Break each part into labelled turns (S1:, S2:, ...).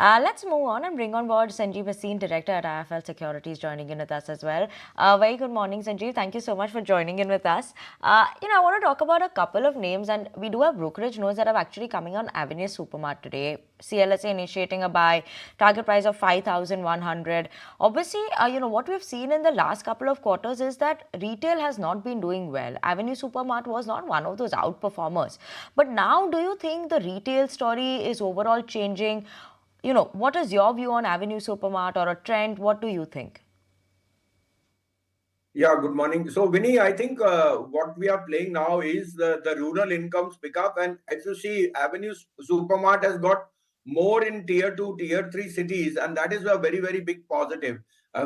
S1: Let's move on and bring on board Sanjiv Bhasin, Director at IIFL Securities, joining in with us as well. Very good morning, Sanjiv. Thank you so much for joining in with us. I want to talk about a couple of names, and we do have brokerage notes that are actually coming on Avenue Supermart today. CLSA initiating a buy, target price of 5,100. Obviously, what we've seen in the last couple of quarters is that retail has not been doing well. Avenue Supermart was not one of those outperformers. But now, do you think the retail story is overall changing? What is your view on Avenue Supermart or a trend? What do you think?
S2: Yeah, good morning. So, Vinny, I think what we are playing now is the rural incomes pick up. And as you see, Avenue Supermart has got more in tier 2, tier 3 cities. And that is a very, very big positive.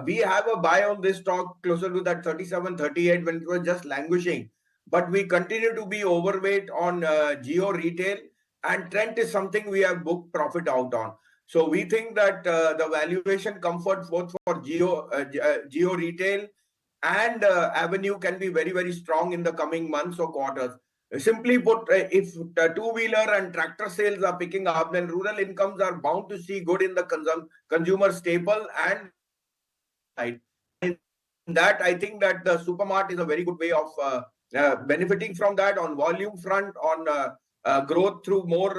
S2: We have a buy on this stock closer to that 37, 38 when it was just languishing. But we continue to be overweight on Geo retail. And Trent is something we have booked profit out on. So we think that the valuation comfort both for Geo retail and Avenue can be very, very strong in the coming months or quarters. Simply put, if the two-wheeler and tractor sales are picking up, then rural incomes are bound to see good in the consumer staple and in that, I think that the supermart is a very good way of benefiting from that on volume front, on growth through more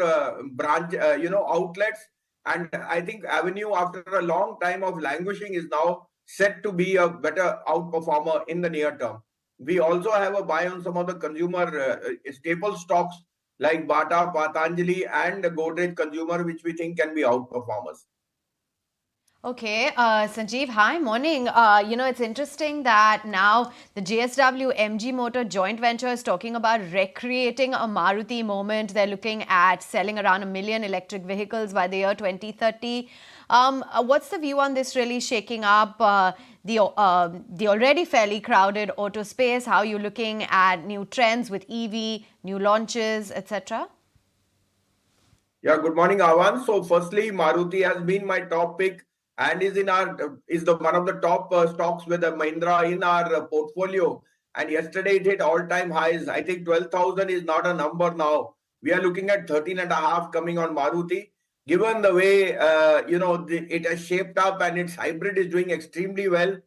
S2: branch, outlets. And I think Avenue, after a long time of languishing, is now set to be a better outperformer in the near term. We also have a buy on some of the consumer staple stocks like Bata, Patanjali, and Godrej Consumer, which we think can be outperformers.
S3: Okay, Sanjeev, hi, morning. It's interesting that now the JSW MG Motor joint venture is talking about recreating a Maruti moment. They're looking at selling around 1 million electric vehicles by the year 2030. What's the view on this really shaking up the already fairly crowded auto space? How are you looking at new trends with EV, new launches, etc.?
S2: Yeah, good morning, Avan. So, firstly, Maruti has been my top pick and is the one of the top stocks with the Mahindra in our portfolio. And yesterday it hit all-time highs. I think 12,000 is not a number now. We are looking at 13 and a half coming on Maruti. Given the way it has shaped up and its hybrid is doing extremely well,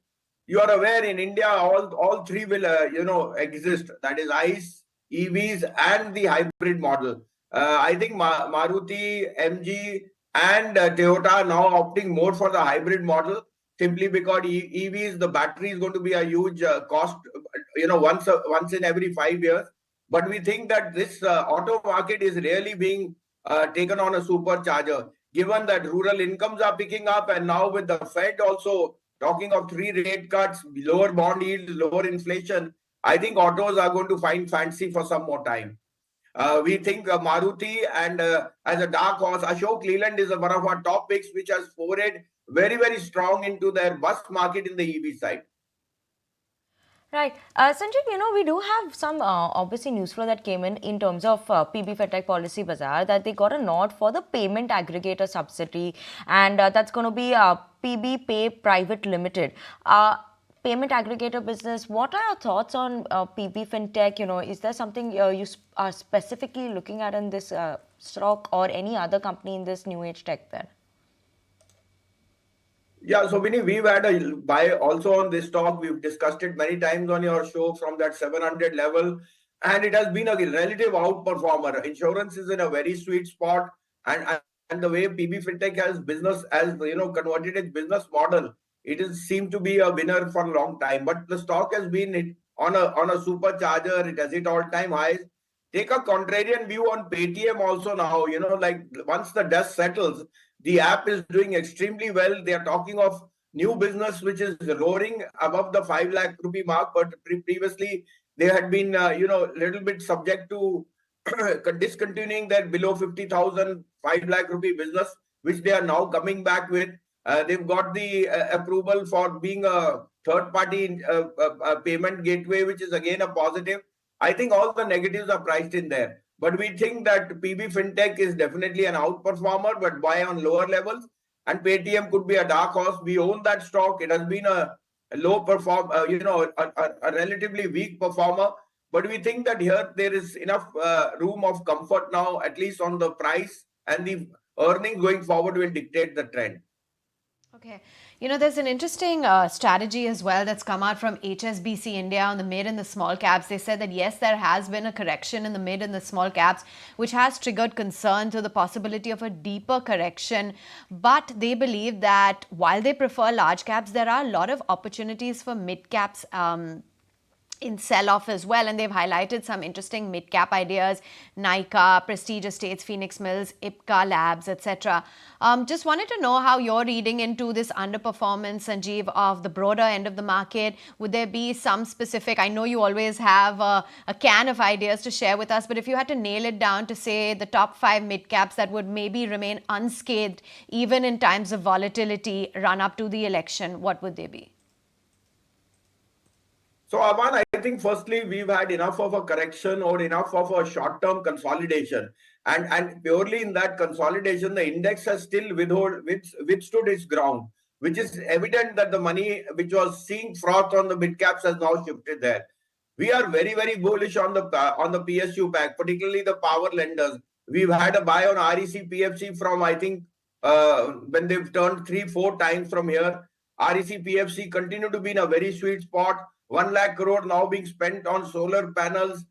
S2: you are aware in India all three will exist. That is ICE, EVs, and the hybrid model. I think Maruti, MG, and Toyota are now opting more for the hybrid model simply because EVs, the battery is going to be a huge cost, once in every 5 years. But we think that this auto market is really being taken on a supercharger, given that rural incomes are picking up, and now with the Fed also talking of 3 rate cuts, lower bond yields, lower inflation, I think autos are going to find fancy for some more time. We think Maruti and as a dark horse, Ashok Leland is one of our top picks, which has forayed very, very strong into their bus market in the EV side.
S1: Right. Sanjiv, we do have some obviously news flow that came in terms of PB Fintech Policy Bazaar that they got a nod for the payment aggregator subsidiary, and that's going to be PB Pay Private Limited. Payment aggregator business, what are your thoughts on PB Fintech? Is there something you are specifically looking at in this stock or any other company in this new age tech then?
S2: Yeah, so Vinny, we've had a buy also on this stock. We've discussed it many times on your show from that 700 level, and it has been a relative outperformer. Insurance is in a very sweet spot, and the way PB Fintech has converted its business model, it has seemed to be a winner for a long time. But the stock has been on a supercharger. It has hit all-time highs. Take a contrarian view on Paytm also now. Like once the dust settles, the app is doing extremely well. They are talking of new business which is roaring above the 5 lakh rupee mark, but previously they had been little bit subject to discontinuing their below 50,000 5 lakh rupee business, which they are now coming back with. They've got the approval for being a third party payment gateway, which is again a positive. I think all the negatives are priced in there. But we think that PB Fintech is definitely an outperformer, but buy on lower levels. And Paytm could be a dark horse. We own that stock. It has been a low perform, a relatively weak performer. But we think that here there is enough room of comfort now, at least on the price and the earnings going forward will dictate the trend.
S3: Okay. You know, there's an interesting strategy as well that's come out from HSBC India on the mid and the small caps. They said that yes, there has been a correction in the mid and the small caps, which has triggered concern to the possibility of a deeper correction. But they believe that while they prefer large caps, there are a lot of opportunities for mid caps. In sell-off as well, and they've highlighted some interesting mid-cap ideas: Nika, Prestige Estates, Phoenix Mills, Ipca Labs, etc. Just wanted to know how you're reading into this underperformance, Sanjeev, of the broader end of the market. Would there be some specific, I know you always have a can of ideas to share with us, but if you had to nail it down to say the top 5 mid-caps that would maybe remain unscathed even in times of volatility run up to the election, what would they be?
S2: So, Aman, I think firstly, we've had enough of a correction or enough of a short-term consolidation. And purely in that consolidation, the index has still withstood its ground, which is evident that the money which was seeing froth on the mid caps has now shifted there. We are very, very bullish on the PSU pack, particularly the power lenders. We've had a buy on REC PFC from, I think, when they've turned 3-4 times from here. REC PFC continue to be in a very sweet spot. 1 lakh crore now being spent on solar panels,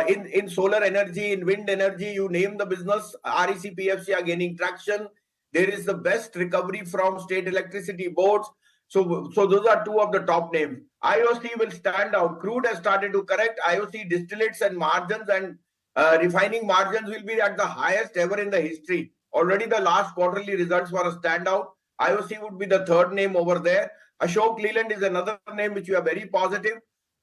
S2: in solar energy, in wind energy, you name the business, REC PFC are gaining traction. There is the best recovery from state electricity boards. So those are two of the top names. IOC will stand out. Crude has started to correct. IOC distillates and margins and refining margins will be at the highest ever in the history. Already the last quarterly results were a standout. IOC would be the third name over there. Ashok Leland is another name which we are very positive.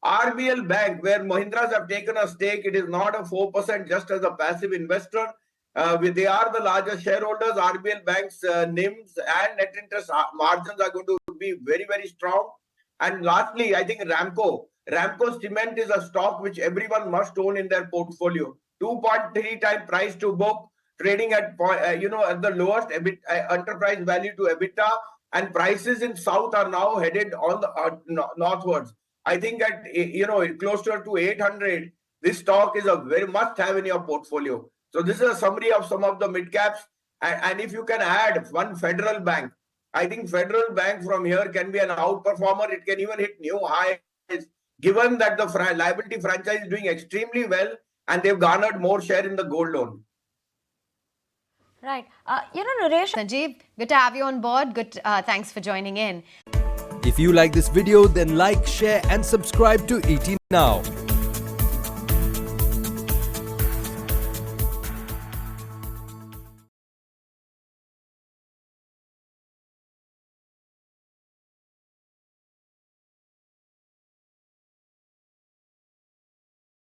S2: RBL Bank, where Mahindras have taken a stake, it is not a 4% just as a passive investor. They are the largest shareholders. RBL Bank's NIMs and net interest margins are going to be very, very strong. And lastly, I think Ramco. Ramco Cement is a stock which everyone must own in their portfolio. 2.3 times price to book, trading at at the lowest enterprise value to EBITDA, and prices in South are now headed on the northwards. I think at closer to 800, this stock is a very must have in your portfolio. So this is a summary of some of the mid caps, and if you can add one Federal Bank, I think Federal Bank from here can be an outperformer. It can even hit new highs, given that the liability franchise is doing extremely well and they've garnered more share in the gold loan.
S1: Right. Naresh.
S3: Sanjeev, good to have you on board. Good. Thanks for joining in.
S4: If you like this video, then like, share and subscribe to ET Now.